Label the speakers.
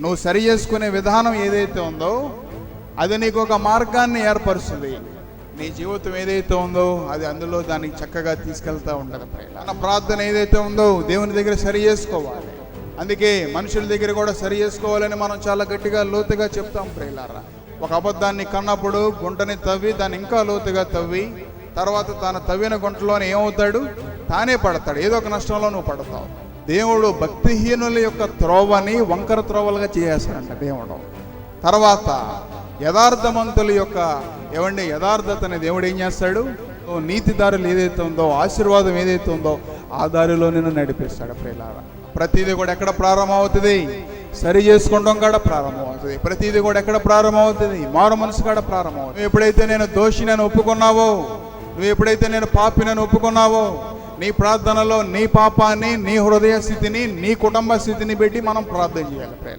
Speaker 1: నువ్వు సరి చేసుకునే విధానం ఏదైతే ఉందో అది నీకు ఒక మార్గాన్ని ఏర్పరుస్తుంది. నీ జీవితం ఏదైతే ఉందో అది అందులో దానికి చక్కగా తీసుకెళ్తా ఉండదు. మన ప్రార్థన ఏదైతే ఉందో దేవుని దగ్గర సరి చేసుకోవాలి. అందుకే మనుషుల దగ్గర కూడా సరి చేసుకోవాలని మనం చాలా గట్టిగా లోతుగా చెప్తాం ప్రియులారా. ఒక అబద్ధాన్ని కన్నప్పుడు గుంటని తవ్వి దాన్ని ఇంకా లోతుగా తవ్వి తర్వాత తాను తవ్విన గుంటలోనే ఏమవుతాడు? తానే పడతాడు. ఏదో ఒక నష్టంలో నువ్వు పడతావు. దేవుడు భక్తిహీనుల యొక్క త్రోవని వంకర త్రోవలుగా చేసేస్తాడంట దేవుడు. తర్వాత యథార్థవంతుల యొక్క యథార్థతని దేవుడు ఏం చేస్తాడు? నీతి దారులు ఏదైతే ఉందో ఆశీర్వాదం ఏదైతే ఉందో ఆ దారిలో నిన్ను నడిపిస్తాడు ప్రియులారా. ప్రతిదీ కూడా ఎక్కడ ప్రారంభం అవుతుంది? సరి చేసుకోవడం కూడా ప్రారంభం అవుతుంది. ప్రతిదీ కూడా ఎక్కడ ప్రారంభం అవుతుంది? మారు మనసు కూడా ప్రారంభం అవుతుంది. నువ్వు ఎప్పుడైతే నేను దోషినని ఒప్పుకున్నావో, నువ్వు ఎప్పుడైతే నేను పాపినని ఒప్పుకున్నావో, నీ ప్రార్థనలో నీ పాపాన్ని, నీ హృదయ స్థితిని, నీ కుటుంబ స్థితిని పెట్టి మనం ప్రార్థన చేయాలి ప్రియులారా.